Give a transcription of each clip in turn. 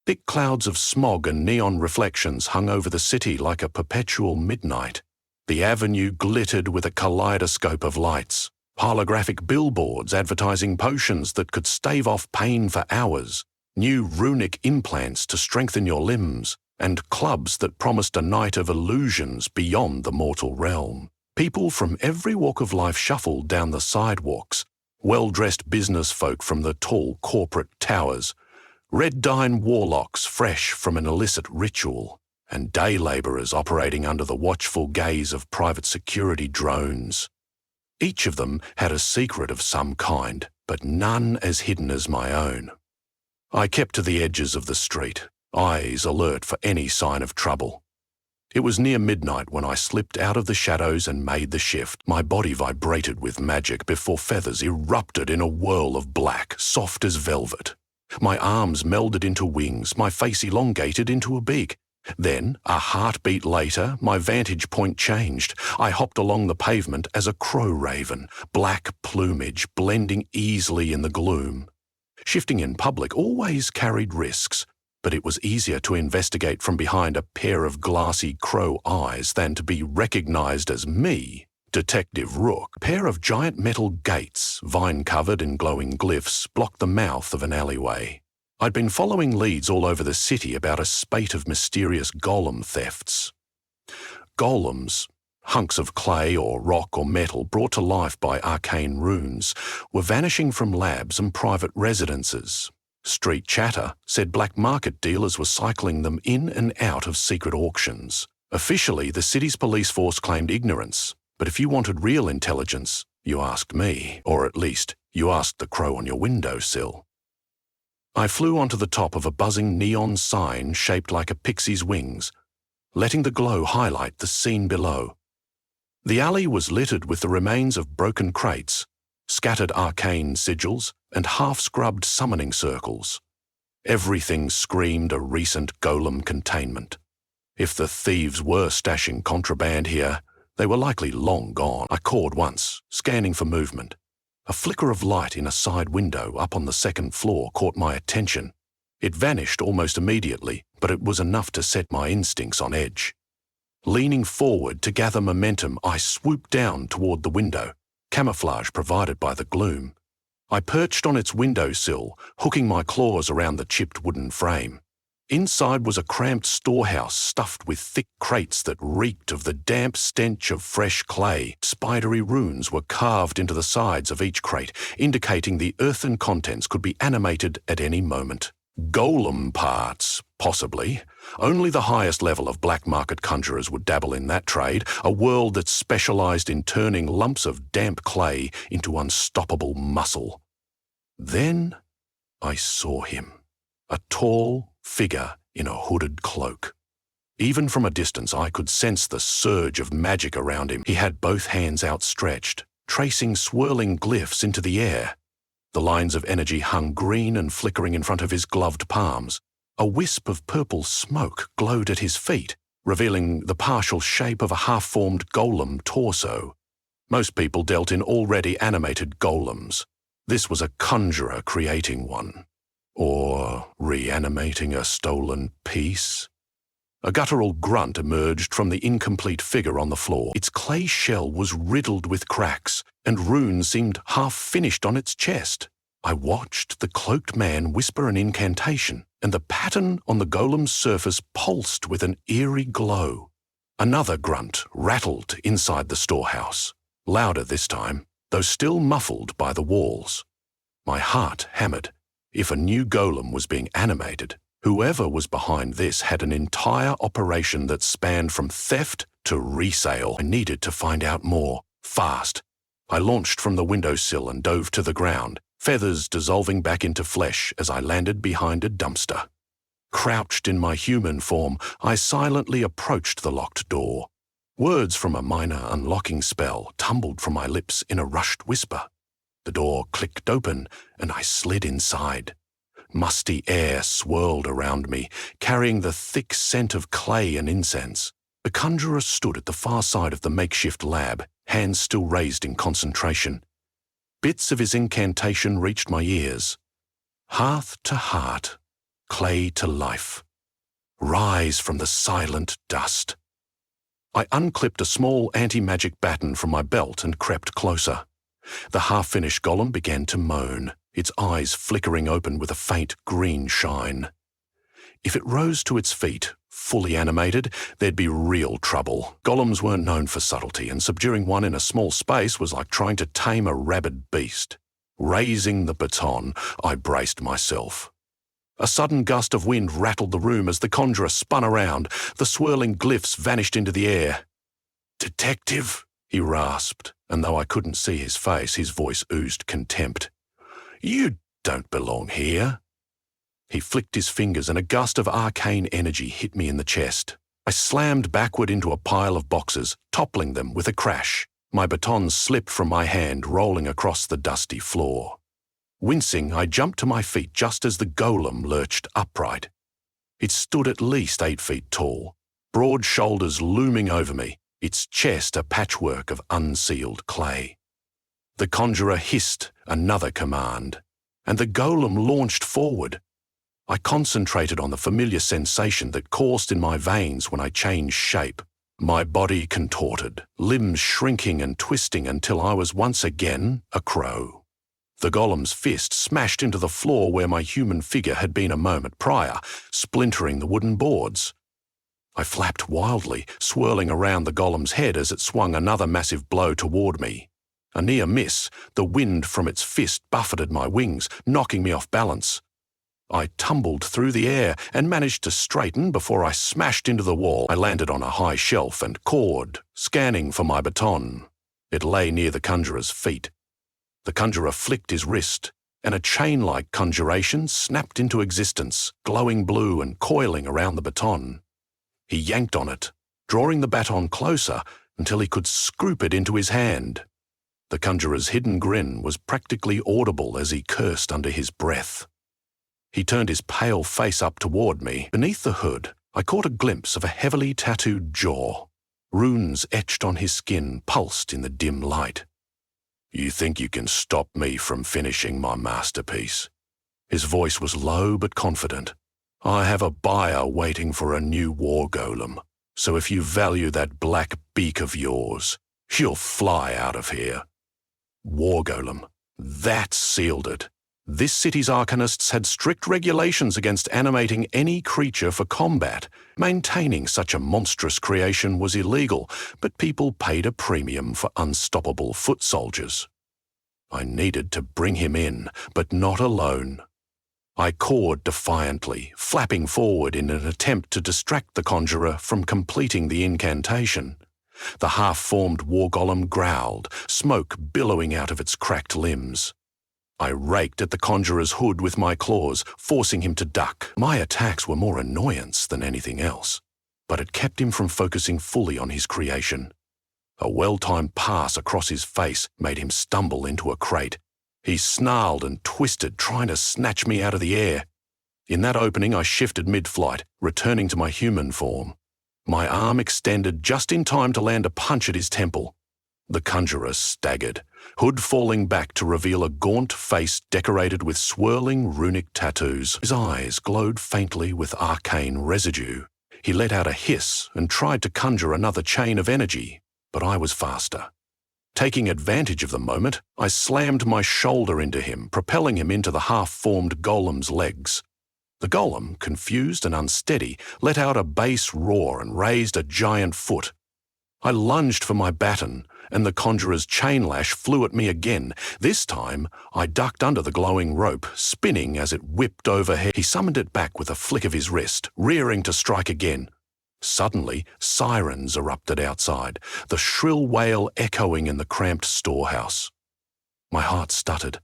Thick clouds of smog and neon reflections hung over the city like a perpetual midnight. The avenue glittered with a kaleidoscope of lights, holographic billboards advertising potions that could stave off pain for hours, new runic implants to strengthen your limbs, and clubs that promised a night of illusions beyond the mortal realm. People from every walk of life shuffled down the sidewalks, well-dressed business folk from the tall corporate towers, red-dine warlocks fresh from an illicit ritual, and day labourers operating under the watchful gaze of private security drones. Each of them had a secret of some kind, but none as hidden as my own. I kept to the edges of the street, eyes alert for any sign of trouble. It was near midnight when I slipped out of the shadows and made the shift. My body vibrated with magic before feathers erupted in a whirl of black, soft as velvet. My arms melded into wings, my face elongated into a beak. Then, a heartbeat later, my vantage point changed. I hopped along the pavement as a crow raven, black plumage blending easily in the gloom. Shifting in public always carried risks, but it was easier to investigate from behind a pair of glassy crow eyes than to be recognized as me, Detective Rook. A pair of giant metal gates, vine-covered in glowing glyphs, blocked the mouth of an alleyway. I'd been following leads all over the city about a spate of mysterious golem thefts. Golems, hunks of clay or rock or metal brought to life by arcane runes, were vanishing from labs and private residences. Street chatter said black market dealers were cycling them in and out of secret auctions. Officially, the city's police force claimed ignorance, but if you wanted real intelligence, you asked me, or at least, you asked the crow on your windowsill. I flew onto the top of a buzzing neon sign shaped like a pixie's wings, letting the glow highlight the scene below. The alley was littered with the remains of broken crates, scattered arcane sigils, and half-scrubbed summoning circles. Everything screamed a recent golem containment. If the thieves were stashing contraband here, they were likely long gone. I cawed once, scanning for movement. A flicker of light in a side window up on the second floor caught my attention. It vanished almost immediately, but it was enough to set my instincts on edge. Leaning forward to gather momentum, I swooped down toward the window, camouflage provided by the gloom. I perched on its windowsill, hooking my claws around the chipped wooden frame. Inside was a cramped storehouse stuffed with thick crates that reeked of the damp stench of fresh clay. Spidery runes were carved into the sides of each crate, indicating the earthen contents could be animated at any moment. Golem parts, possibly. Only the highest level of black market conjurers would dabble in that trade, a world that specialized in turning lumps of damp clay into unstoppable muscle. Then I saw him, a tall figure in a hooded cloak. Even from a distance, I could sense the surge of magic around him. He had both hands outstretched, tracing swirling glyphs into the air. The lines of energy hung green and flickering in front of his gloved palms. A wisp of purple smoke glowed at his feet, revealing the partial shape of a half-formed golem torso. Most people dealt in already animated golems. This was a conjurer creating one. Or reanimating a stolen piece. A guttural grunt emerged from the incomplete figure on the floor. Its clay shell was riddled with cracks, and runes seemed half-finished on its chest. I watched the cloaked man whisper an incantation, and the pattern on the golem's surface pulsed with an eerie glow. Another grunt rattled inside the storehouse, louder this time, though still muffled by the walls. My heart hammered. If a new golem was being animated, whoever was behind this had an entire operation that spanned from theft to resale. I needed to find out more, fast. I launched from the windowsill and dove to the ground, feathers dissolving back into flesh as I landed behind a dumpster. Crouched in my human form, I silently approached the locked door. Words from a minor unlocking spell tumbled from my lips in a rushed whisper. The door clicked open, and I slid inside. Musty air swirled around me, carrying the thick scent of clay and incense. The conjurer stood at the far side of the makeshift lab, hands still raised in concentration. Bits of his incantation reached my ears. Hearth to heart, clay to life. Rise from the silent dust. I unclipped a small anti-magic baton from my belt and crept closer. The half-finished golem began to moan, its eyes flickering open with a faint green shine. If it rose to its feet, fully animated, there'd be real trouble. Golems weren't known for subtlety, and subduing one in a small space was like trying to tame a rabid beast. Raising the baton, I braced myself. A sudden gust of wind rattled the room as the conjurer spun around. The swirling glyphs vanished into the air. "Detective," he rasped, and though I couldn't see his face, his voice oozed contempt. "You don't belong here." He flicked his fingers and a gust of arcane energy hit me in the chest. I slammed backward into a pile of boxes, toppling them with a crash. My baton slipped from my hand, rolling across the dusty floor. Wincing, I jumped to my feet just as the golem lurched upright. It stood at least 8 feet tall, broad shoulders looming over me, its chest a patchwork of unsealed clay. The conjurer hissed another command, and the golem launched forward. I concentrated on the familiar sensation that coursed in my veins when I changed shape. My body contorted, limbs shrinking and twisting until I was once again a crow. The golem's fist smashed into the floor where my human figure had been a moment prior, splintering the wooden boards. I flapped wildly, swirling around the golem's head as it swung another massive blow toward me. A near miss, the wind from its fist buffeted my wings, knocking me off balance. I tumbled through the air and managed to straighten before I smashed into the wall. I landed on a high shelf and cawed, scanning for my baton. It lay near the conjurer's feet. The conjurer flicked his wrist, and a chain-like conjuration snapped into existence, glowing blue and coiling around the baton. He yanked on it, drawing the baton closer until he could scoop it into his hand. The conjurer's hidden grin was practically audible as he cursed under his breath. He turned his pale face up toward me. Beneath the hood, I caught a glimpse of a heavily tattooed jaw. Runes etched on his skin pulsed in the dim light. "You think you can stop me from finishing my masterpiece?" His voice was low but confident. "I have a buyer waiting for a new war golem, so if you value that black beak of yours, you'll fly out of here." War golem. That sealed it. This city's arcanists had strict regulations against animating any creature for combat. Maintaining such a monstrous creation was illegal, but people paid a premium for unstoppable foot soldiers. I needed to bring him in, but not alone. I cawed defiantly, flapping forward in an attempt to distract the conjurer from completing the incantation. The half-formed war golem growled, smoke billowing out of its cracked limbs. I raked at the conjurer's hood with my claws, forcing him to duck. My attacks were more annoyance than anything else, but it kept him from focusing fully on his creation. A well-timed pass across his face made him stumble into a crate. He snarled and twisted, trying to snatch me out of the air. In that opening, I shifted mid-flight, returning to my human form. My arm extended just in time to land a punch at his temple. The conjurer staggered, hood falling back to reveal a gaunt face decorated with swirling runic tattoos. His eyes glowed faintly with arcane residue. He let out a hiss and tried to conjure another chain of energy, but I was faster. Taking advantage of the moment, I slammed my shoulder into him, propelling him into the half-formed golem's legs. The golem, confused and unsteady, let out a bass roar and raised a giant foot. I lunged for my baton, and the conjurer's chain lash flew at me again. This time, I ducked under the glowing rope, spinning as it whipped overhead. He summoned it back with a flick of his wrist, rearing to strike again. Suddenly, sirens erupted outside, the shrill wail echoing in the cramped storehouse. My heart stuttered.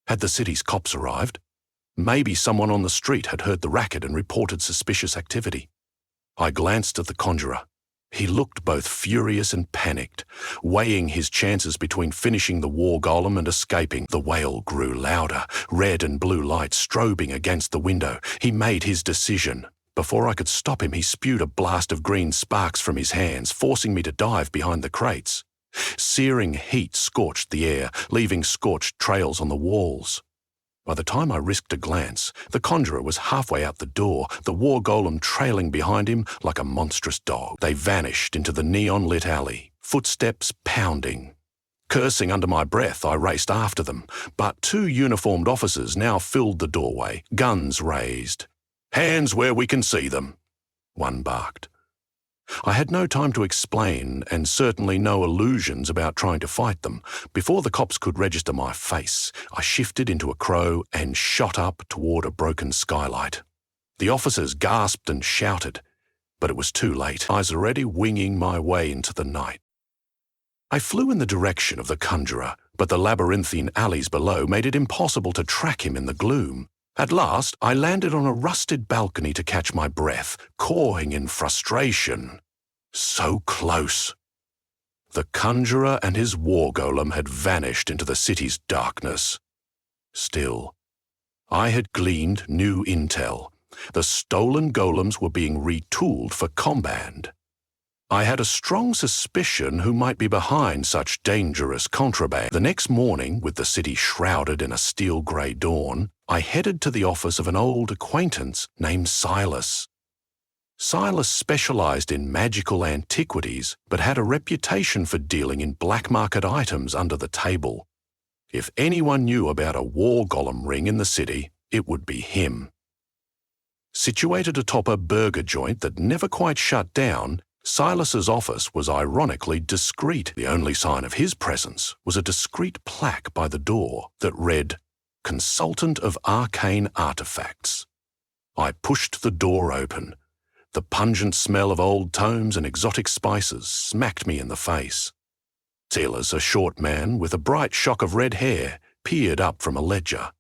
Had the city's cops arrived? Maybe someone on the street had heard the racket and reported suspicious activity. I glanced at the conjurer. He looked both furious and panicked, weighing his chances between finishing the war golem and escaping. The wail grew louder, red and blue light strobing against the window. He made his decision. Before I could stop him, he spewed a blast of green sparks from his hands, forcing me to dive behind the crates. Searing heat scorched the air, leaving scorched trails on the walls. By the time I risked a glance, the conjurer was halfway out the door, the war golem trailing behind him like a monstrous dog. They vanished into the neon-lit alley, footsteps pounding. Cursing under my breath, I raced after them, but two uniformed officers now filled the doorway, guns raised. "Hands where we can see them," one barked. I had no time to explain, and certainly no illusions about trying to fight them. Before the cops could register my face, I shifted into a crow and shot up toward a broken skylight. The officers gasped and shouted, but it was too late. I was already winging my way into the night. I flew in the direction of the conjurer, but the labyrinthine alleys below made it impossible to track him in the gloom. At last, I landed on a rusted balcony to catch my breath, cawing in frustration. So close. The conjurer and his war golem had vanished into the city's darkness. Still, I had gleaned new intel. The stolen golems were being retooled for combat. I had a strong suspicion who might be behind such dangerous contraband. The next morning, with the city shrouded in a steel-grey dawn, I headed to the office of an old acquaintance named Silas. Silas specialized in magical antiquities, but had a reputation for dealing in black-market items under the table. If anyone knew about a war golem ring in the city, it would be him. Situated atop a burger joint that never quite shut down, Silas's office was ironically discreet. The only sign of his presence was a discreet plaque by the door that read, "Consultant of Arcane Artifacts." I pushed the door open. The pungent smell of old tomes and exotic spices smacked me in the face. Silas, a short man with a bright shock of red hair, peered up from a ledger.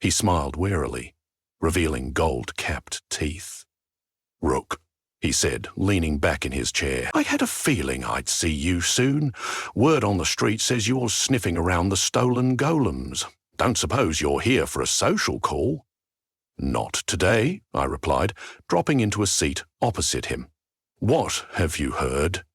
He smiled warily, revealing gold-capped teeth. "Rook," he said, leaning back in his chair. "I had a feeling I'd see you soon. Word on the street says you're sniffing around the stolen golems. Don't suppose you're here for a social call?" "Not today," I replied, dropping into a seat opposite him. "What have you heard?"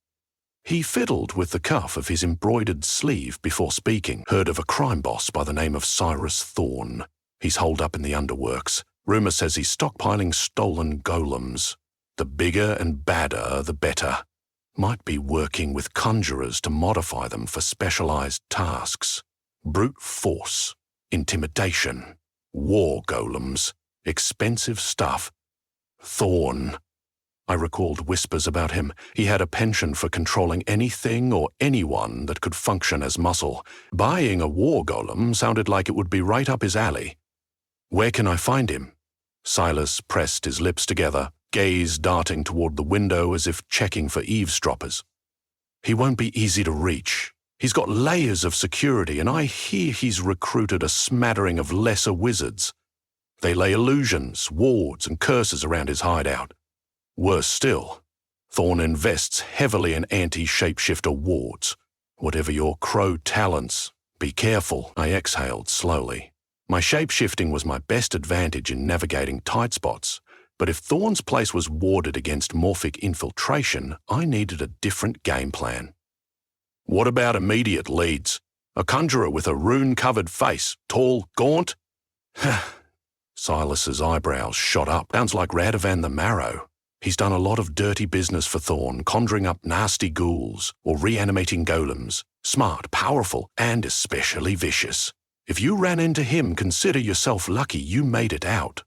He fiddled with the cuff of his embroidered sleeve before speaking. "Heard of a crime boss by the name of Cyrus Thorne. He's holed up in the underworks. Rumor says he's stockpiling stolen golems. The bigger and badder, the better. Might be working with conjurers to modify them for specialized tasks. Brute force, intimidation, war golems, expensive stuff. Thorne." I recalled whispers about him. He had a penchant for controlling anything or anyone that could function as muscle. Buying a war golem sounded like it would be right up his alley. "Where can I find him?" Silas pressed his lips together, gaze darting toward the window as if checking for eavesdroppers. "He won't be easy to reach. He's got layers of security, and I hear he's recruited a smattering of lesser wizards. They lay illusions, wards, and curses around his hideout. Worse still, Thorne invests heavily in anti-shapeshifter wards. Whatever your crow talents, be careful." I exhaled slowly. My shapeshifting was my best advantage in navigating tight spots, but if Thorne's place was warded against morphic infiltration, I needed a different game plan. "What about immediate leads? A conjurer with a rune-covered face, tall, gaunt?" Silas's eyebrows shot up. "Sounds like Radovan the Marrow. He's done a lot of dirty business for Thorne, conjuring up nasty ghouls or reanimating golems. Smart, powerful, and especially vicious. If you ran into him, consider yourself lucky you made it out."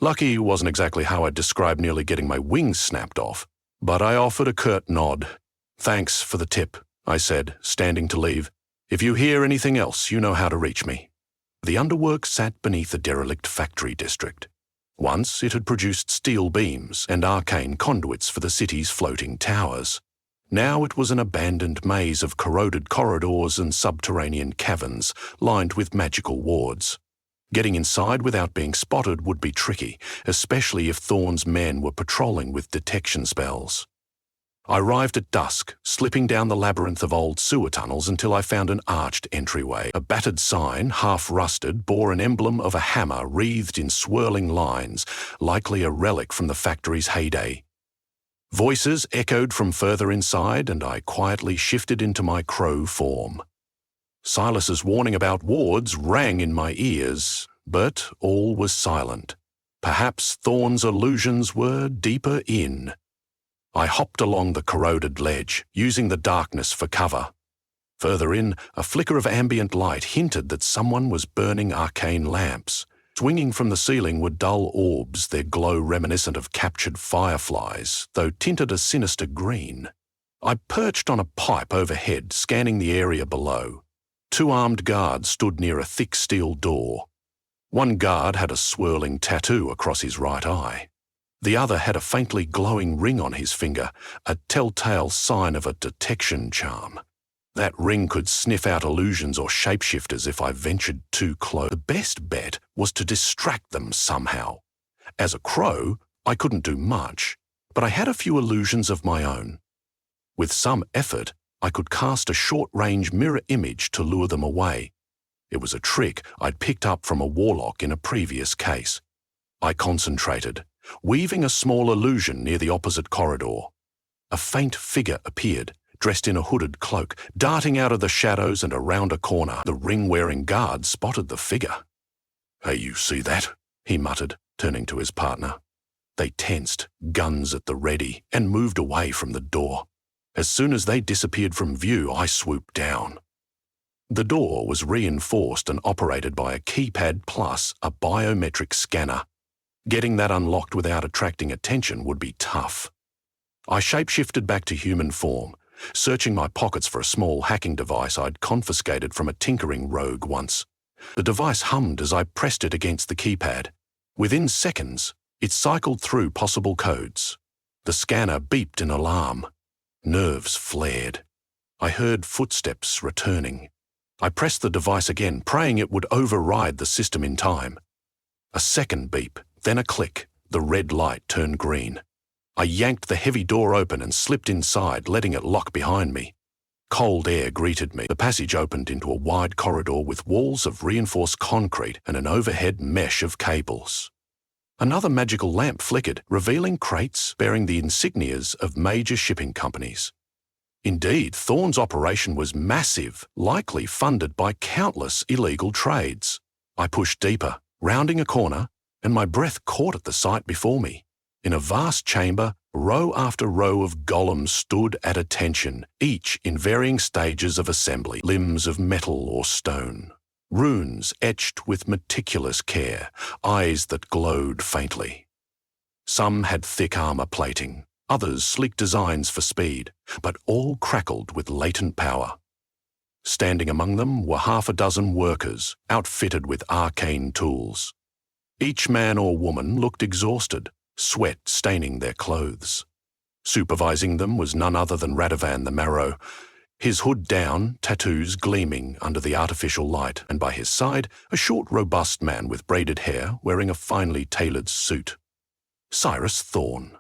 Lucky wasn't exactly how I'd describe nearly getting my wings snapped off, but I offered a curt nod. "Thanks for the tip," I said, standing to leave. "If you hear anything else, you know how to reach me." The underwork sat beneath a derelict factory district. Once it had produced steel beams and arcane conduits for the city's floating towers. Now it was an abandoned maze of corroded corridors and subterranean caverns lined with magical wards. Getting inside without being spotted would be tricky, especially if Thorne's men were patrolling with detection spells. I arrived at dusk, slipping down the labyrinth of old sewer tunnels until I found an arched entryway. A battered sign, half rusted, bore an emblem of a hammer wreathed in swirling lines, likely a relic from the factory's heyday. Voices echoed from further inside, and I quietly shifted into my crow form. Silas's warning about wards rang in my ears, But all was silent. Perhaps Thorn's illusions were deeper in. I hopped along the corroded ledge, using the darkness for cover. Further in, a flicker of ambient light hinted that someone was burning arcane lamps. Swinging from the ceiling were dull orbs, their glow reminiscent of captured fireflies, though tinted a sinister green. I perched on a pipe overhead, scanning the area below. 2 armed guards stood near a thick steel door. One guard had a swirling tattoo across his right eye. The other had a faintly glowing ring on his finger, a telltale sign of a detection charm. That ring could sniff out illusions or shapeshifters if I ventured too close. The best bet was to distract them somehow. As a crow, I couldn't do much, but I had a few illusions of my own. With some effort, I could cast a short-range mirror image to lure them away. It was a trick I'd picked up from a warlock in a previous case. I concentrated, weaving a small illusion near the opposite corridor. A faint figure appeared, dressed in a hooded cloak, darting out of the shadows and around a corner. The ring-wearing guard spotted the figure. "Hey, you see that?" he muttered, turning to his partner. They tensed, guns at the ready, and moved away from the door. As soon as they disappeared from view, I swooped down. The door was reinforced and operated by a keypad plus a biometric scanner. Getting that unlocked without attracting attention would be tough. I shapeshifted back to human form, searching my pockets for a small hacking device I'd confiscated from a tinkering rogue once. The device hummed as I pressed it against the keypad. Within seconds, it cycled through possible codes. The scanner beeped in alarm. Nerves flared. I heard footsteps returning. I pressed the device again, praying it would override the system in time. A second beep, then a click. The red light turned green. I yanked the heavy door open and slipped inside, letting it lock behind me. Cold air greeted me. The passage opened into a wide corridor with walls of reinforced concrete and an overhead mesh of cables. Another magical lamp flickered, revealing crates bearing the insignias of major shipping companies. Indeed, Thorn's operation was massive, likely funded by countless illegal trades. I pushed deeper, rounding a corner, and my breath caught at the sight before me. In a vast chamber, row after row of golems stood at attention, each in varying stages of assembly, limbs of metal or stone. Runes etched with meticulous care, eyes that glowed faintly. Some had thick armor plating, others sleek designs for speed, but all crackled with latent power. Standing among them were 6 workers, outfitted with arcane tools. Each man or woman looked exhausted, sweat staining their clothes. Supervising them was none other than Radovan the Marrow, his hood down, tattoos gleaming under the artificial light, and by his side, a short, robust man with braided hair wearing a finely tailored suit. Cyrus Thorn.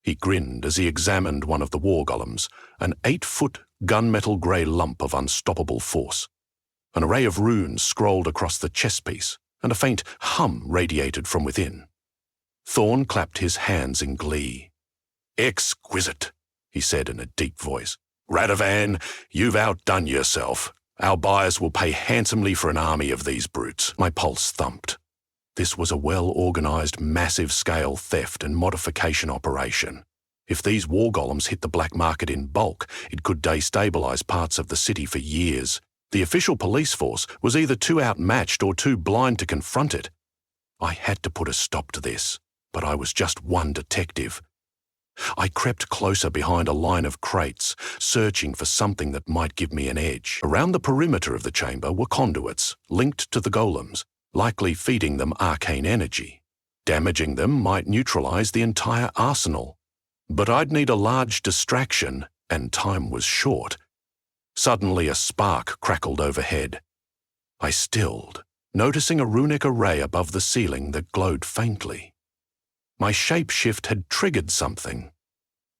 He grinned as he examined one of the war golems, an 8-foot gunmetal grey lump of unstoppable force. An array of runes scrolled across the chestpiece, and a faint hum radiated from within. Thorn clapped his hands in glee. "Exquisite," he said in a deep voice. "Radovan, you've outdone yourself. Our buyers will pay handsomely for an army of these brutes." My pulse thumped. This was a well-organized, massive-scale theft and modification operation. If these war golems hit the black market in bulk, it could destabilize parts of the city for years. The official police force was either too outmatched or too blind to confront it. I had to put a stop to this, but I was just one detective. I crept closer behind a line of crates, searching for something that might give me an edge. Around the perimeter of the chamber were conduits, linked to the golems, likely feeding them arcane energy. Damaging them might neutralize the entire arsenal. But I'd need a large distraction, and time was short. Suddenly a spark crackled overhead. I stilled, noticing a runic array above the ceiling that glowed faintly. My shapeshift had triggered something.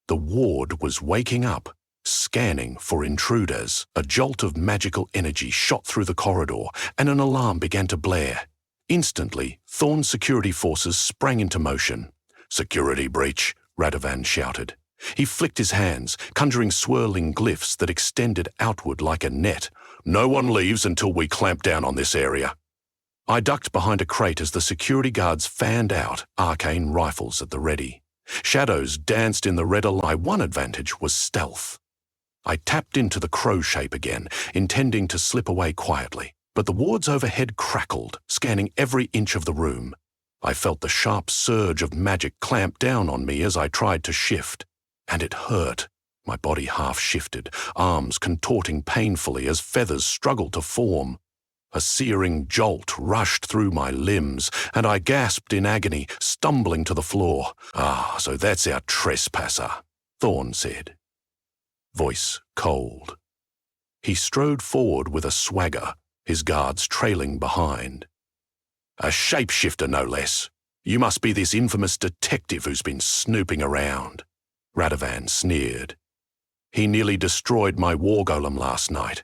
The ward was waking up, scanning for intruders. A jolt of magical energy shot through the corridor, and an alarm began to blare. Instantly, Thorn's security forces sprang into motion. "Security breach," Radovan shouted. He flicked his hands, conjuring swirling glyphs that extended outward like a net. "No one leaves until we clamp down on this area." I ducked behind a crate as the security guards fanned out, arcane rifles at the ready. Shadows danced in the red light. My one advantage was stealth. I tapped into the crow shape again, intending to slip away quietly, but the wards overhead crackled, scanning every inch of the room. I felt the sharp surge of magic clamp down on me as I tried to shift, and it hurt. My body half shifted, arms contorting painfully as feathers struggled to form. A searing jolt rushed through my limbs, and I gasped in agony, stumbling to the floor. "Ah, so that's our trespasser," Thorn said. Voice cold. He strode forward with a swagger, his guards trailing behind. "A shapeshifter, no less. You must be this infamous detective who's been snooping around." Radovan sneered. "He nearly destroyed my war golem last night.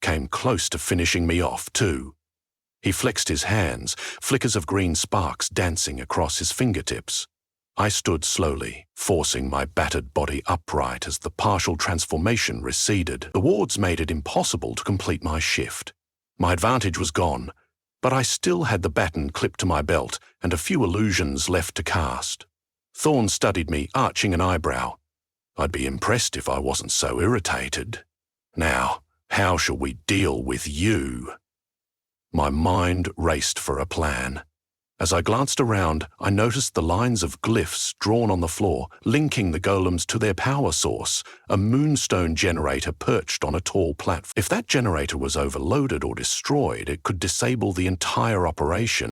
Came close to finishing me off, too." He flexed his hands, flickers of green sparks dancing across his fingertips. I stood slowly, forcing my battered body upright as the partial transformation receded. The wards made it impossible to complete my shift. My advantage was gone, but I still had the baton clipped to my belt and a few illusions left to cast. Thorn studied me, arching an eyebrow. I'd be impressed if I wasn't so irritated. "Now, how shall we deal with you?" My mind raced for a plan. As I glanced around, I noticed the lines of glyphs drawn on the floor, linking the golems to their power source, a moonstone generator perched on a tall platform. If that generator was overloaded or destroyed, it could disable the entire operation.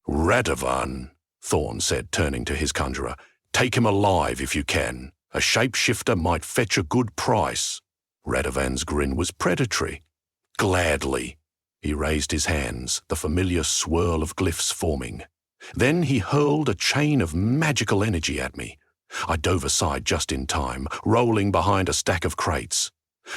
"Radovan," Thorn said, turning to his conjurer, "take him alive if you can. A shapeshifter might fetch a good price." Radovan's grin was predatory. "Gladly." He raised his hands, the familiar swirl of glyphs forming. Then he hurled a chain of magical energy at me. I dove aside just in time, rolling behind a stack of crates.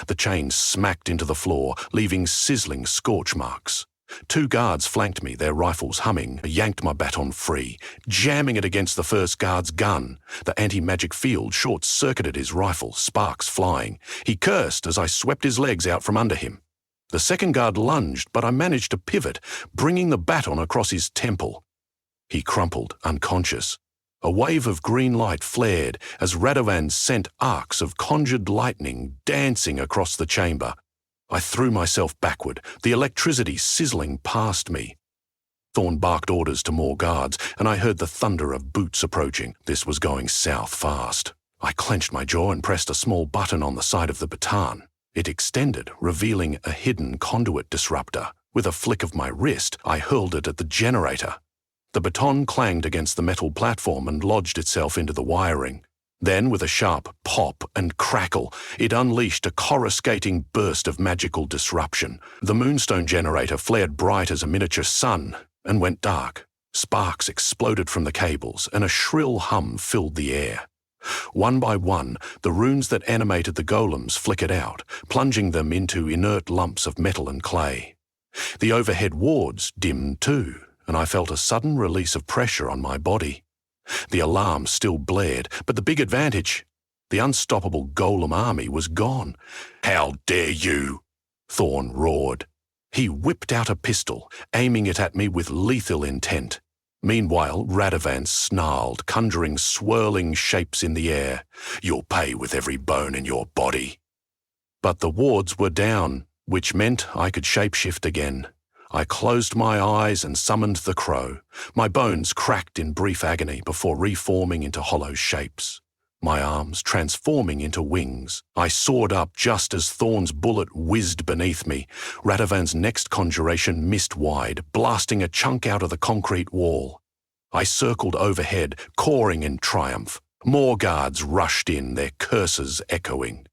The chain smacked into the floor, leaving sizzling scorch marks. Two guards flanked me, their rifles humming. I yanked my baton free, jamming it against the first guard's gun. The anti-magic field short-circuited his rifle, sparks flying. He cursed as I swept his legs out from under him. The second guard lunged, but I managed to pivot, bringing the baton across his temple. He crumpled, unconscious. A wave of green light flared as Radovan sent arcs of conjured lightning dancing across the chamber. I threw myself backward, the electricity sizzling past me. Thorn barked orders to more guards, and I heard the thunder of boots approaching. This was going south fast. I clenched my jaw and pressed a small button on the side of the baton. It extended, revealing a hidden conduit disruptor. With a flick of my wrist, I hurled it at the generator. The baton clanged against the metal platform and lodged itself into the wiring. Then, with a sharp pop and crackle, it unleashed a coruscating burst of magical disruption. The moonstone generator flared bright as a miniature sun and went dark. Sparks exploded from the cables, and a shrill hum filled the air. One by one, the runes that animated the golems flickered out, plunging them into inert lumps of metal and clay. The overhead wards dimmed too, and I felt a sudden release of pressure on my body. The alarm still blared, but the big advantage, the unstoppable golem army, was gone. "How dare you!" Thorn roared. He whipped out a pistol, aiming it at me with lethal intent. Meanwhile, Radovan snarled, conjuring swirling shapes in the air. "You'll pay with every bone in your body." But the wards were down, which meant I could shapeshift again. I closed my eyes and summoned the crow. My bones cracked in brief agony before reforming into hollow shapes. My arms transforming into wings. I soared up just as Thorn's bullet whizzed beneath me. Radovan's next conjuration missed wide, blasting a chunk out of the concrete wall. I circled overhead, cawing in triumph. More guards rushed in, their curses echoing.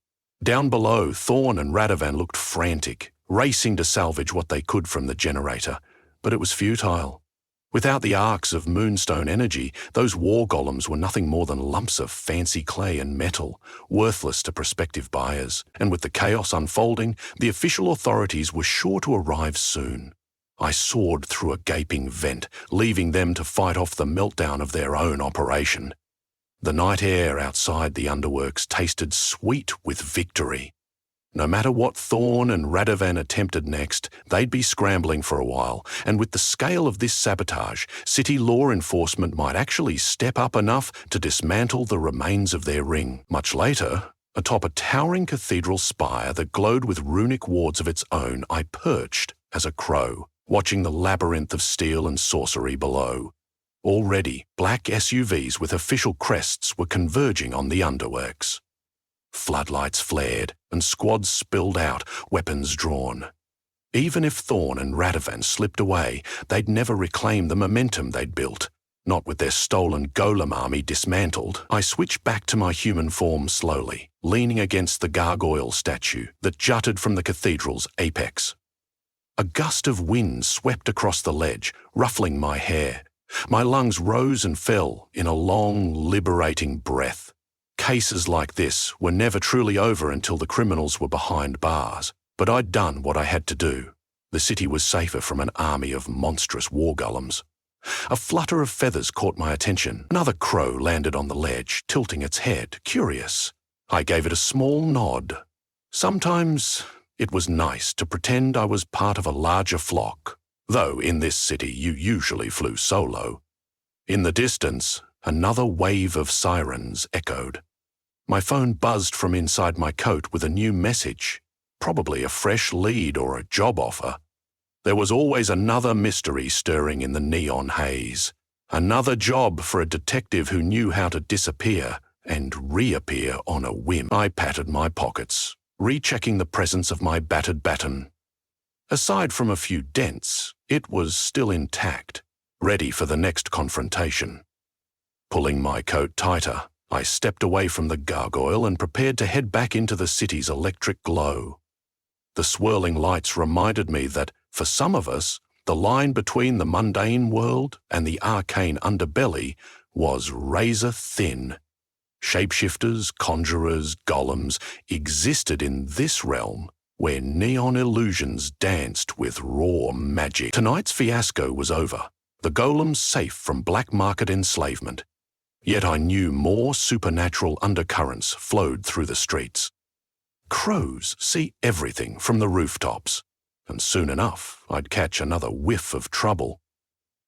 Down below, Thorn and Radovan looked frantic, racing to salvage what they could from the generator, but it was futile. Without the arcs of moonstone energy, those war golems were nothing more than lumps of fancy clay and metal, worthless to prospective buyers. And with the chaos unfolding, the official authorities were sure to arrive soon. I soared through a gaping vent, leaving them to fight off the meltdown of their own operation. The night air outside the underworks tasted sweet with victory. No matter what Thorn and Radovan attempted next, they'd be scrambling for a while, and with the scale of this sabotage, city law enforcement might actually step up enough to dismantle the remains of their ring. Much later, atop a towering cathedral spire that glowed with runic wards of its own, I perched as a crow, watching the labyrinth of steel and sorcery below. Already, black SUVs with official crests were converging on the underworks. Floodlights flared, and squads spilled out, weapons drawn. Even if Thorn and Radovan slipped away, they'd never reclaim the momentum they'd built. Not with their stolen Golem army dismantled. I switched back to my human form slowly, leaning against the gargoyle statue that jutted from the cathedral's apex. A gust of wind swept across the ledge, ruffling my hair. My lungs rose and fell in a long, liberating breath. Cases like this were never truly over until the criminals were behind bars, but I'd done what I had to do. The city was safer from an army of monstrous war golems. A flutter of feathers caught my attention. Another crow landed on the ledge, tilting its head, curious. I gave it a small nod. Sometimes it was nice to pretend I was part of a larger flock, though in this city you usually flew solo. In the distance, another wave of sirens echoed. My phone buzzed from inside my coat with a new message, probably a fresh lead or a job offer. There was always another mystery stirring in the neon haze. Another job for a detective who knew how to disappear and reappear on a whim. I patted my pockets, rechecking the presence of my battered baton. Aside from a few dents, it was still intact, ready for the next confrontation. Pulling my coat tighter, I stepped away from the gargoyle and prepared to head back into the city's electric glow. The swirling lights reminded me that, for some of us, the line between the mundane world and the arcane underbelly was razor thin. Shapeshifters, conjurers, golems existed in this realm where neon illusions danced with raw magic. Tonight's fiasco was over, the golems safe from black market enslavement. Yet I knew more supernatural undercurrents flowed through the streets. Crows see everything from the rooftops, and soon enough I'd catch another whiff of trouble.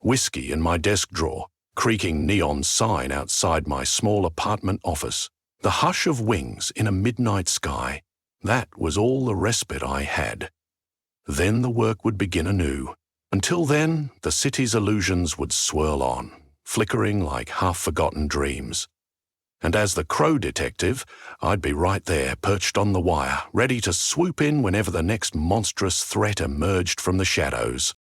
Whiskey in my desk drawer, creaking neon sign outside my small apartment office, the hush of wings in a midnight sky. That was all the respite I had. Then the work would begin anew. Until then, the city's illusions would swirl on, flickering like half-forgotten dreams. And as the Crow Detective, I'd be right there, perched on the wire, ready to swoop in whenever the next monstrous threat emerged from the shadows.